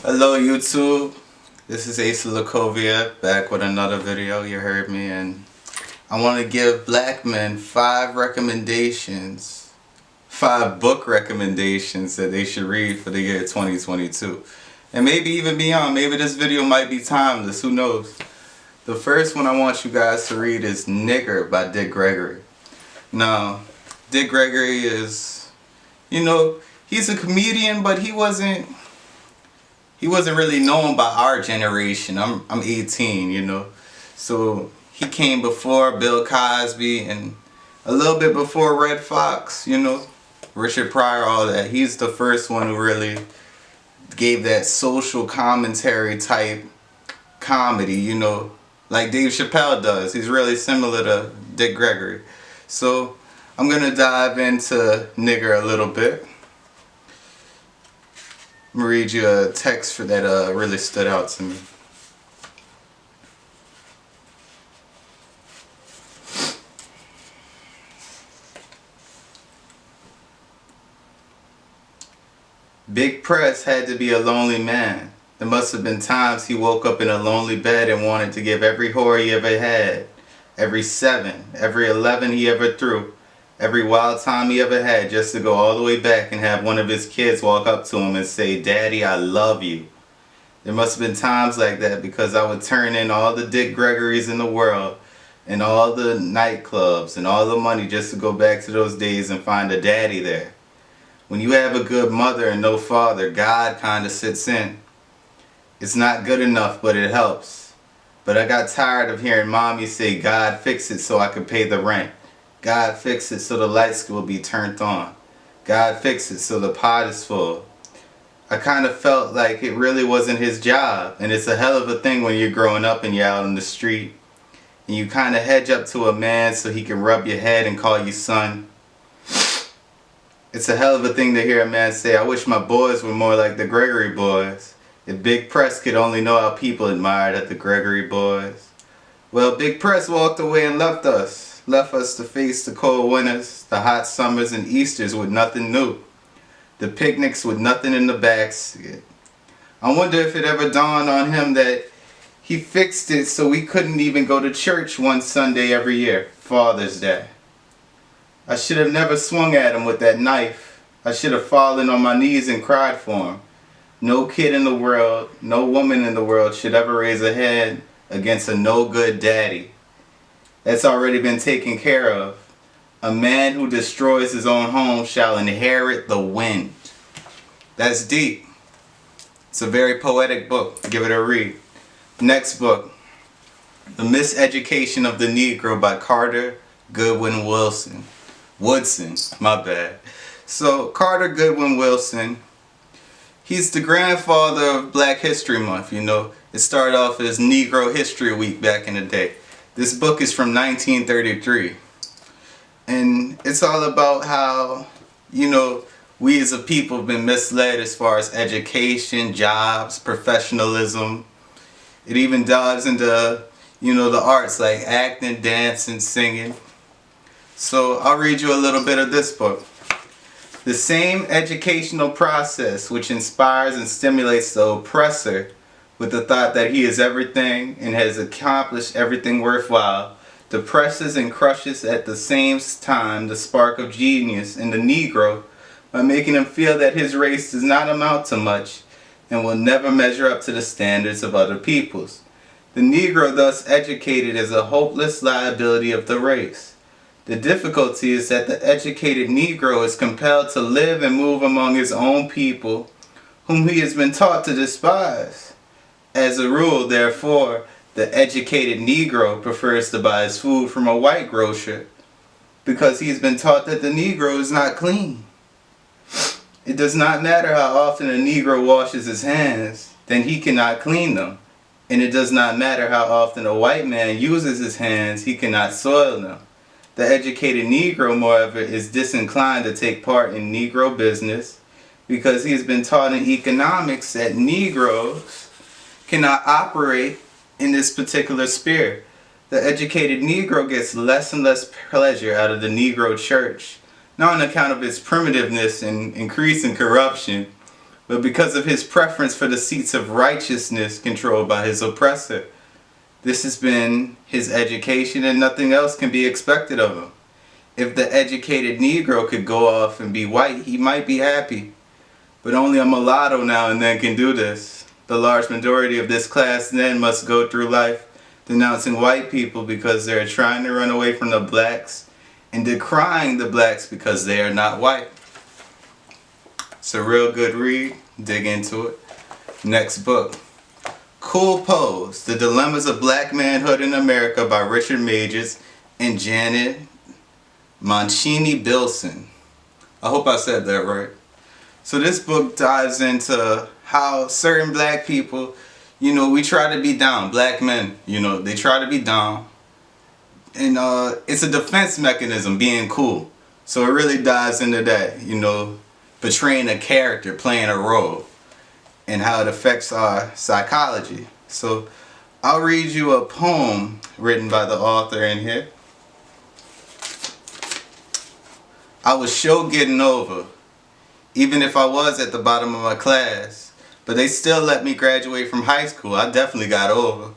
Hello YouTube, this is Asa Lakovia back with another video. You heard me, and I want to give Blackman 5 recommendations, 5 book recommendations that they should read for the year 2022, and maybe even beyond. Maybe this video might be timeless, who knows. The first one I want you guys to read is Nigger by Gregory. Now, Gregory is, he's a comedian, but he wasn't really known by our generation. I'm 18, so he came before Bill Cosby and a little bit before Red Fox, Richard Pryor, all that. He's the first one who really gave that social commentary type comedy, like Dave Chappelle does. He's really similar to Gregory. So I'm gonna dive into Nigger a little bit. I'm gonna read you a text for that really stood out to me. Big Press had to be a lonely man. There must have been times he woke up in a lonely bed and wanted to give every whore he ever had, every 7, every 11 he ever threw, every wild time he ever had, just to go all the way back and have one of his kids walk up to him and say, "Daddy, I love you." There must have been times like that because I would turn in all the Dick Gregorys in the world and all the nightclubs and all the money just to go back to those days and find a daddy there. When you have a good mother and no father, God kind of sits in. It's not good enough, but it helps. But I got tired of hearing mommy say, "God fix it so I can pay the rent. God fix it so the lights will be turned on. God fix it so the pot is full." I kind of felt like it really wasn't his job, and it's a hell of a thing when you're growing up and you're out on the street and you kind of hedge up to a man so he can rub your head and call you son. It's a hell of a thing to hear a man say, "I wish my boys were more like the Gregory boys. If Big Press could only know how people admired at the Gregory boys." Well, Big Press walked away and left us to face the cold winters, the hot summers, and Easters with nothing new. The picnics with nothing in the basket. I wonder if it ever dawned on him that he fixed it so we couldn't even go to church one Sunday every year, Father's Day. I should have never swung at him with that knife. I should have fallen on my knees and cried for him. No kid in the world, no woman in the world should ever raise a head against a no-good daddy. That's already been taken care of. A man who destroys his own home shall inherit the wind. That's deep. It's a very poetic book. Give it a read. Next book, The Miseducation of the Negro by Carter Goodwin Woodson, my bad. So Carter Goodwin Wilson, he's the grandfather of Black History Month, It started off as Negro History Week back in the day. This book is from 1933. And it's all about how, we as a people have been misled as far as education, jobs, professionalism. It even dives into, the arts like acting, dancing, singing. So I'll read you a little bit of this book. The same educational process which inspires and stimulates the oppressor with the thought that he is everything and has accomplished everything worthwhile, depresses and crushes at the same time the spark of genius in the Negro by making him feel that his race does not amount to much and will never measure up to the standards of other peoples. The Negro thus educated is a hopeless liability of the race. The difficulty is that the educated Negro is compelled to live and move among his own people, whom he has been taught to despise. As a rule, therefore, the educated Negro prefers to buy his food from a white grocer because he has been taught that the Negro is not clean. It does not matter how often a Negro washes his hands, then he cannot clean them. And it does not matter how often a white man uses his hands, he cannot soil them. The educated Negro, moreover, is disinclined to take part in Negro business because he has been taught in economics that Negroes cannot operate in this particular sphere. The educated Negro gets less and less pleasure out of the Negro church, not on account of its primitiveness and increasing corruption, but because of his preference for the seats of righteousness controlled by his oppressor. This has been his education, and nothing else can be expected of him. If the educated Negro could go off and be white, he might be happy. But only a mulatto now and then can do this. The large majority of this class then must go through life denouncing white people because they are trying to run away from the blacks and decrying the blacks because they are not white. It's a real good read. Dig into it. Next book. Cool Pose, The Dilemmas of Black Manhood in America by Richard Majors and Janet Mancini Bilson. I hope I said that right. So this book dives into how certain black people, we try to be down. Black men, they try to be down. And it's a defense mechanism, being cool. So it really dives into that, portraying a character, playing a role, and how it affects our psychology. So I'll read you a poem written by the author in here. I was sure getting over, even if I was at the bottom of my class. But they still let me graduate from high school. I definitely got over.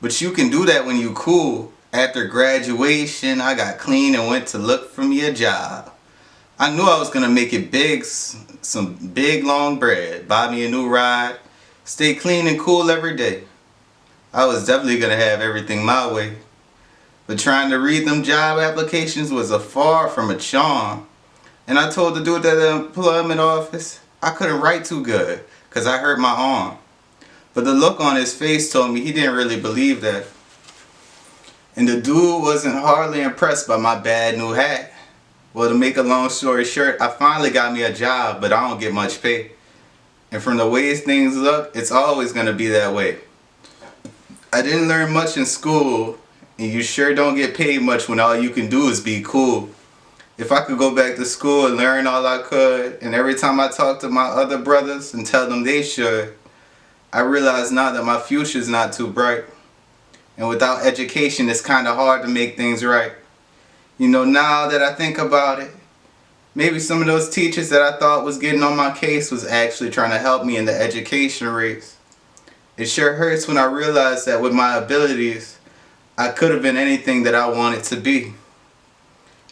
But you can do that when you cool. After graduation, I got clean and went to look for me a job. I knew I was going to make it big, some big long bread, buy me a new ride, stay clean and cool every day. I was definitely going to have everything my way. But trying to read them job applications was a far from a charm. And I told the dude at the employment office I couldn't write too good because I hurt my arm. But the look on his face told me he didn't really believe that. And the dude wasn't hardly impressed by my bad new hat. Well, to make a long story short, I finally got me a job, but I don't get much pay. And from the ways things look, it's always going to be that way. I didn't learn much in school, and you sure don't get paid much when all you can do is be cool. If I could go back to school and learn all I could, and every time I talk to my other brothers and tell them they should, I realize now that my future's not too bright. And without education, it's kind of hard to make things right. Now that I think about it, maybe some of those teachers that I thought was getting on my case was actually trying to help me in the education race. It sure hurts when I realize that with my abilities, I could have been anything that I wanted to be.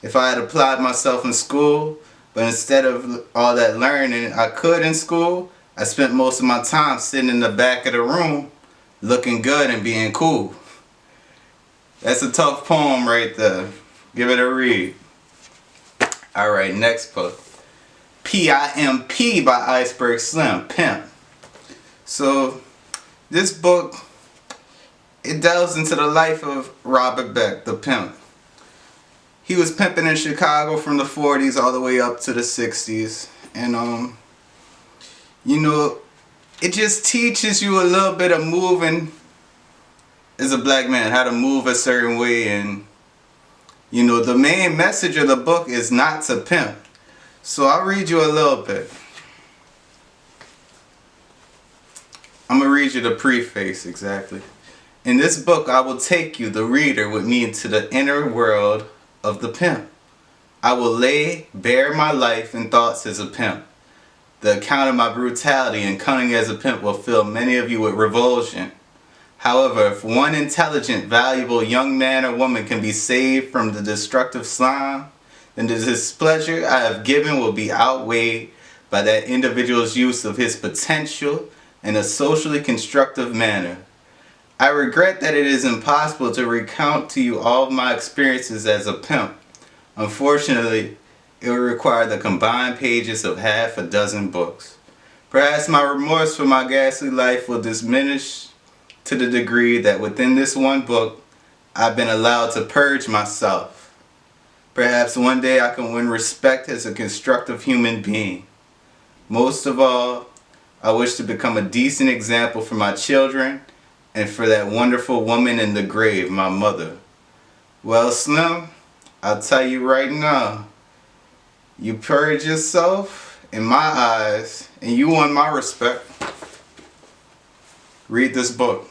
If I had applied myself in school, but instead of all that learning I could in school, I spent most of my time sitting in the back of the room, looking good and being cool. That's a tough poem right there. Give it a read. Alright, next book. Pimp by Iceberg Slim, Pimp. So, this book, it delves into the life of Robert Beck, the pimp. He was pimping in Chicago from the 40s all the way up to the 60s. And, it just teaches you a little bit of moving as a black man, how to move a certain way. And, the main message of the book is not to pimp. So I'll read you a little bit. I'm going to read you the preface exactly. In this book, I will take you, the reader, with me into the inner world of the pimp. I will lay bare my life and thoughts as a pimp. The account of my brutality and cunning as a pimp will fill many of you with revulsion. However, if one intelligent, valuable young man or woman can be saved from the destructive slime, then the displeasure I have given will be outweighed by that individual's use of his potential in a socially constructive manner. I regret that it is impossible to recount to you all of my experiences as a pimp. Unfortunately, it would require the combined pages of half a dozen books. Perhaps my remorse for my ghastly life will diminish to the degree that within this one book, I've been allowed to purge myself. Perhaps one day I can win respect as a constructive human being. Most of all, I wish to become a decent example for my children and for that wonderful woman in the grave, my mother. Well, Slim, I'll tell you right now, you purge yourself in my eyes and you won my respect. Read this book.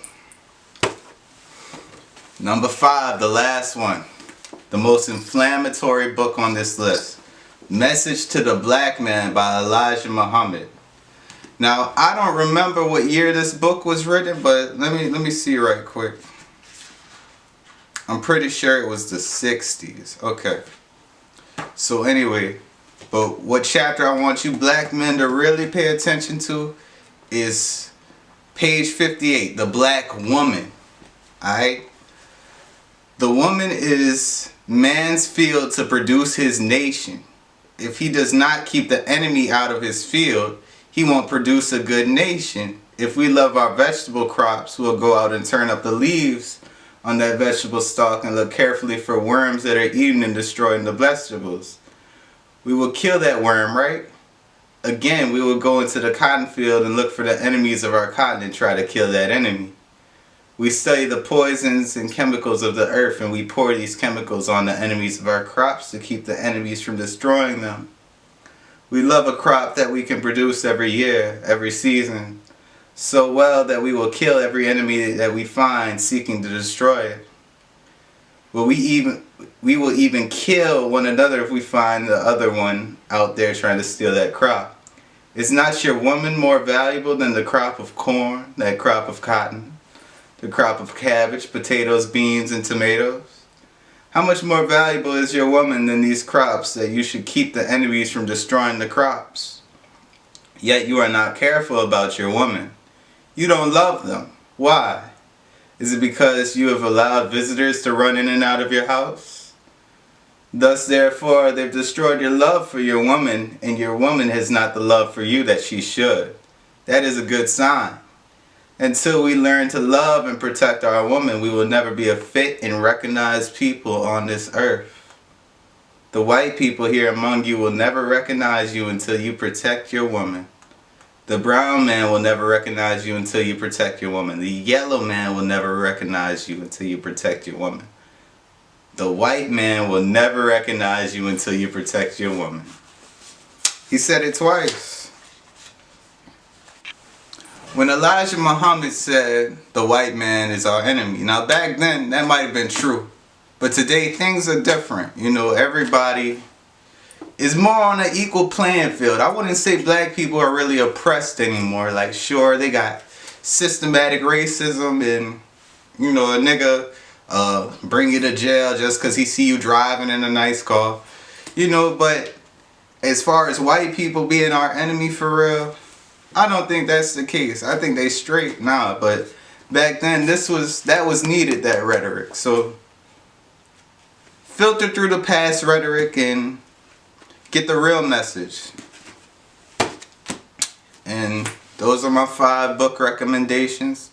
Number 5, the last one. The most inflammatory book on this list. Message to the Black Man by Elijah Muhammad. Now, I don't remember what year this book was written, but let me see right quick. I'm pretty sure it was the 60s. Okay. So anyway, but what chapter I want you black men to really pay attention to is page 58, the black woman. Alright? The woman is man's field to produce his nation. If he does not keep the enemy out of his field, he won't produce a good nation. If we love our vegetable crops, we'll go out and turn up the leaves on that vegetable stalk and look carefully for worms that are eating and destroying the vegetables. We will kill that worm, right? Again, we will go into the cotton field and look for the enemies of our cotton and try to kill that enemy. We study the poisons and chemicals of the earth, and we pour these chemicals on the enemies of our crops to keep the enemies from destroying them. We love a crop that we can produce every year, every season, so well that we will kill every enemy that we find seeking to destroy it. Well, we will even kill one another if we find the other one out there trying to steal that crop. Is not your woman more valuable than the crop of corn, that crop of cotton, the crop of cabbage, potatoes, beans, and tomatoes? How much more valuable is your woman than these crops that you should keep the enemies from destroying the crops? Yet you are not careful about your woman. You don't love them. Why? Is it because you have allowed visitors to run in and out of your house? Thus, therefore, they've destroyed your love for your woman, and your woman has not the love for you that she should. That is a good sign. Until we learn to love and protect our woman, we will never be a fit and recognized people on this earth. The white people here among you will never recognize you until you protect your woman. The brown man will never recognize you until you protect your woman. The yellow man will never recognize you until you protect your woman. The white man will never recognize you until you protect your woman. He said it twice. When Elijah Muhammad said the white man is our enemy. Now back then that might have been true. But today things are different. You know, everybody is more on an equal playing field. I wouldn't say black people are really oppressed anymore. Like sure, they got systematic racism and, you know, a nigga bring you to jail just because he see you driving in a nice car. You know, but as far as white people being our enemy for real, I don't think that's the case. I think they straight nah, but back then that was needed, that rhetoric. So filter through the past rhetoric and get the real message. And those are my 5 book recommendations.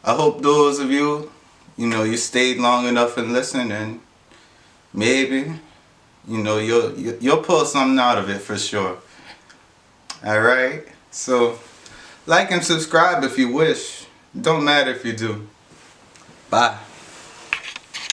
I hope those of you, you know, you stayed long enough and listened, and maybe, you know, you'll pull something out of it for sure. All right. So, like and subscribe if you wish. Don't matter if you do. Bye.